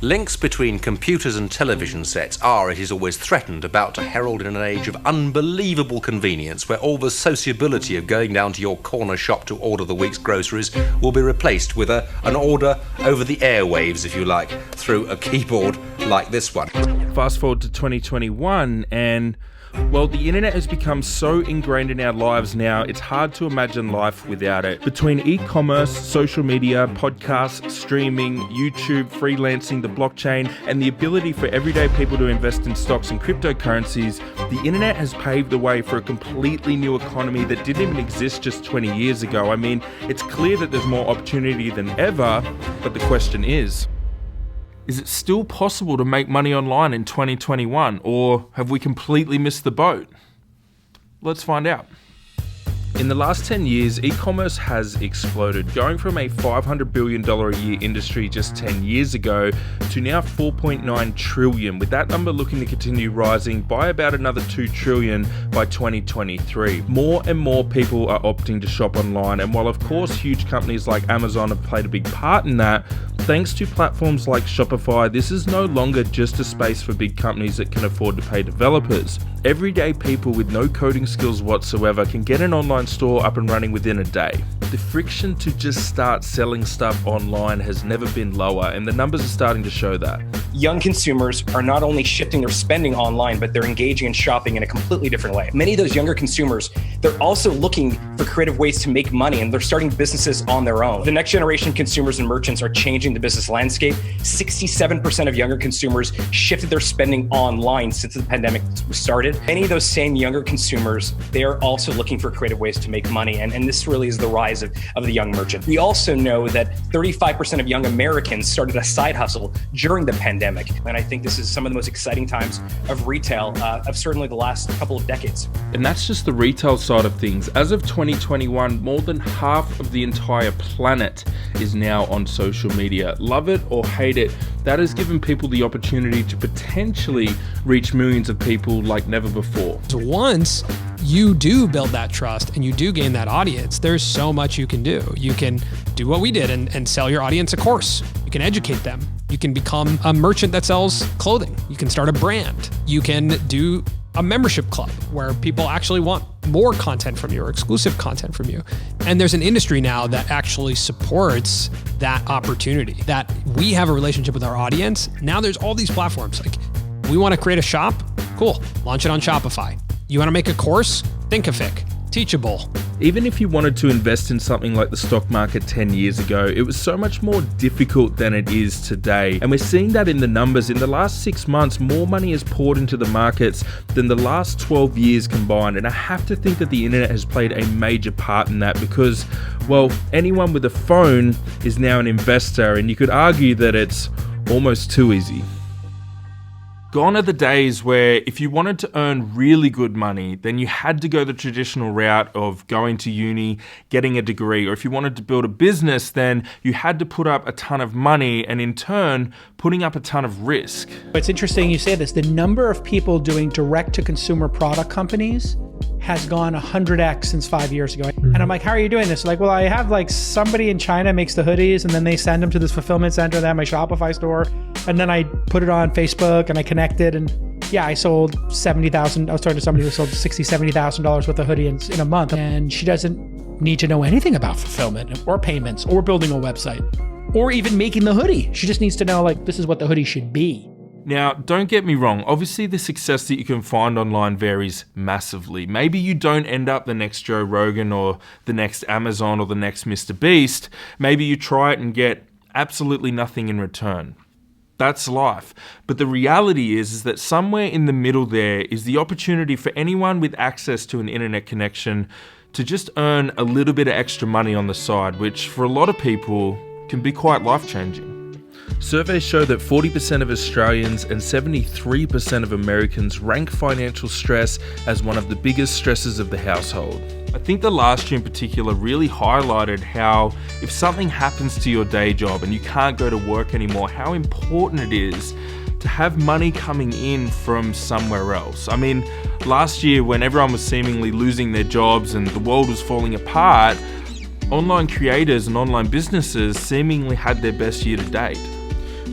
Links between computers and television sets are, it is always threatened, about to herald in an age of unbelievable convenience where all the sociability of going down to your corner shop to order the week's groceries will be replaced with an order over the airwaves, if you like, through a keyboard like this one. Fast forward to 2021 and well, the internet has become so ingrained in our lives now, it's hard to imagine life without it. Between e-commerce, social media, podcasts, streaming, YouTube, freelancing, the blockchain, and the ability for everyday people to invest in stocks and cryptocurrencies, the internet has paved the way for a completely new economy that didn't even exist just 20 years ago. I mean, it's clear that there's more opportunity than ever, but the question is it still possible to make money online in 2021, or have we completely missed the boat? Let's find out. In the last 10 years, e-commerce has exploded, going from a $500 billion a year industry just 10 years ago to now $4.9 trillion, with that number looking to continue rising by about another $2 trillion by 2023. More and more people are opting to shop online, and while of course huge companies like Amazon have played a big part in that, thanks to platforms like Shopify, this is no longer just a space for big companies that can afford to pay developers. Everyday people with no coding skills whatsoever can get an online store up and running within a day. The friction to just start selling stuff online has never been lower, and the numbers are starting to show that. Young consumers are not only shifting their spending online, but they're engaging in shopping in a completely different way. Many of those younger consumers, they're also looking for creative ways to make money, and they're starting businesses on their own. The next generation consumers and merchants are changing the business landscape. 67% of younger consumers shifted their spending online since the pandemic started. Many of those same younger consumers, they're also looking for creative ways to make money, and this really is the rise of the young merchant. We also know that 35% of young Americans started a side hustle during the pandemic. And I think this is some of the most exciting times of retail of certainly the last couple of decades. And that's just the retail side of things. As of 2021, more than half of the entire planet is now on social media. Love it or hate it, that has given people the opportunity to potentially reach millions of people like never before. So once you do build that trust and you do gain that audience, there's so much you can do. You can do what we did and sell your audience a course. You can educate them. You can become a merchant that sells clothing. You can start a brand. You can do a membership club where people actually want more content from you or exclusive content from you. And there's an industry now that actually supports that opportunity, that we have a relationship with our audience. Now there's all these platforms. Like, we want to create a shop? Cool. Launch it on Shopify. You want to make a course? Thinkific. Teachable. Even if you wanted to invest in something like the stock market 10 years ago, it was so much more difficult than it is today. And we're seeing that in the numbers. In the last 6 months, more money has poured into the markets than the last 12 years combined. And I have to think that the internet has played a major part in that because, well, anyone with a phone is now an investor, and you could argue that it's almost too easy. Gone are the days where if you wanted to earn really good money, then you had to go the traditional route of going to uni, getting a degree, or if you wanted to build a business, then you had to put up a ton of money and in turn, putting up a ton of risk. It's interesting you say this. The number of people doing direct-to-consumer product companies has gone 100x since 5 years ago. And I'm like, how are you doing this? Like, well, I have like somebody in China makes the hoodies and then they send them to this fulfillment center. They have my Shopify store. And then I put it on Facebook and I connected. And yeah, I sold $70,000. I was talking to somebody who sold $60,000, $70,000 worth of hoodie in a month. And she doesn't need to know anything about fulfillment or payments or building a website or even making the hoodie. She just needs to know, like, this is what the hoodie should be. Now, don't get me wrong, obviously the success that you can find online varies massively. Maybe you don't end up the next Joe Rogan or the next Amazon or the next Mr. Beast. Maybe you try it and get absolutely nothing in return. That's life. But the reality is that somewhere in the middle there is the opportunity for anyone with access to an internet connection to just earn a little bit of extra money on the side, which for a lot of people can be quite life-changing. Surveys show that 40% of Australians and 73% of Americans rank financial stress as one of the biggest stresses of the household. I think the last year in particular really highlighted how if something happens to your day job and you can't go to work anymore, how important it is to have money coming in from somewhere else. I mean, last year when everyone was seemingly losing their jobs and the world was falling apart, online creators and online businesses seemingly had their best year to date.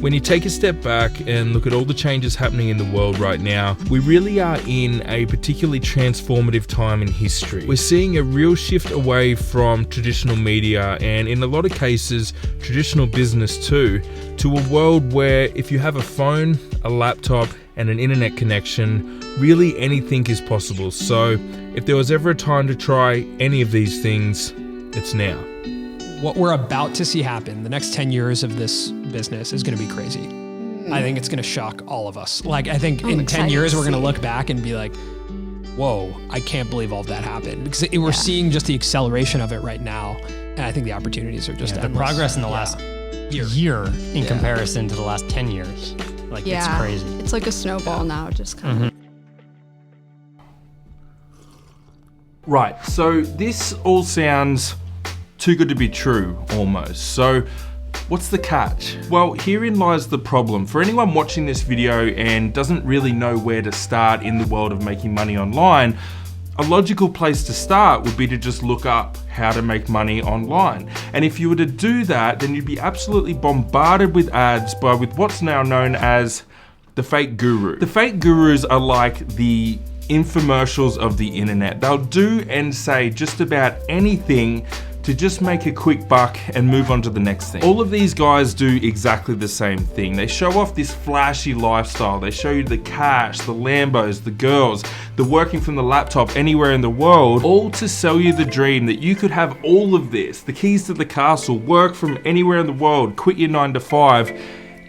When you take a step back and look at all the changes happening in the world right now, we really are in a particularly transformative time in history. We're seeing a real shift away from traditional media and in a lot of cases, traditional business too, to a world where if you have a phone, a laptop, and an internet connection, really anything is possible. So if there was ever a time to try any of these things, it's now. What we're about to see happen, the next 10 years of this business is going to be crazy. I think it's going to shock all of us. Like, I think in 10 years, we're going to look back and be like, whoa, I can't believe all of that happened. Because we're seeing just the acceleration of it right now. And I think the opportunities are just the progress in the last year in comparison to the last 10 years. Like, it's crazy. It's like a snowball now, just kind of. Right, so this all sounds too good to be true, almost. So what's the catch? Well, herein lies the problem. For anyone watching this video and doesn't really know where to start in the world of making money online, a logical place to start would be to just look up how to make money online. And if you were to do that, then you'd be absolutely bombarded with ads with what's now known as the fake guru. The fake gurus are like the infomercials of the internet. They'll do and say just about anything to just make a quick buck and move on to the next thing. All of these guys do exactly the same thing. They show off this flashy lifestyle. They show you the cash, the Lambos, the girls, the working from the laptop anywhere in the world, all to sell you the dream that you could have all of this, the keys to the castle, work from anywhere in the world, quit your 9 to 5,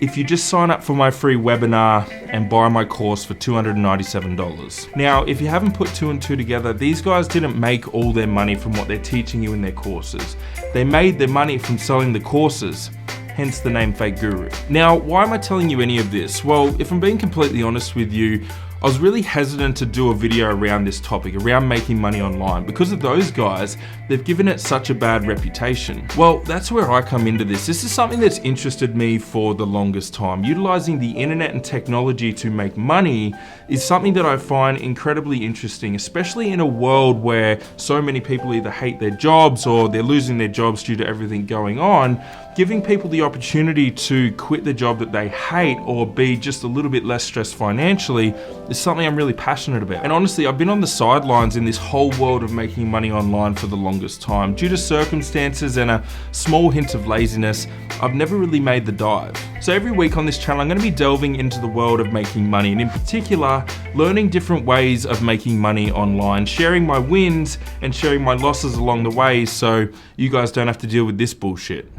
if you just sign up for my free webinar and buy my course for $297. Now, if you haven't put 2 and 2 together, these guys didn't make all their money from what they're teaching you in their courses. They made their money from selling the courses, hence the name Fake Guru. Now, why am I telling you any of this? Well, if I'm being completely honest with you, I was really hesitant to do a video around this topic, around making money online, because of those guys. They've given it such a bad reputation. Well, that's where I come into this. This is something that's interested me for the longest time. Utilizing the internet and technology to make money is something that I find incredibly interesting, especially in a world where so many people either hate their jobs or they're losing their jobs due to everything going on. Giving people the opportunity to quit the job that they hate or be just a little bit less stressed financially is something I'm really passionate about. And honestly, I've been on the sidelines in this whole world of making money online for the longest time. Due to circumstances and a small hint of laziness, I've never really made the dive. So every week on this channel, I'm going to be delving into the world of making money, and in particular, learning different ways of making money online, sharing my wins and sharing my losses along the way so you guys don't have to deal with this bullshit.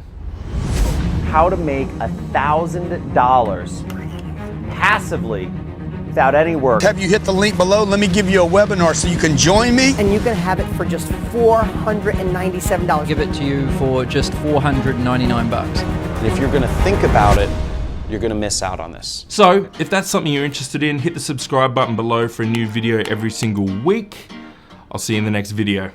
How to make $1,000 passively without any work. Have you hit the link below? Let me give you a webinar so you can join me. And you can have it for just $497. Give it to you for just $499. And if you're gonna think about it, you're gonna miss out on this. So, if that's something you're interested in, hit the subscribe button below for a new video every single week. I'll see you in the next video.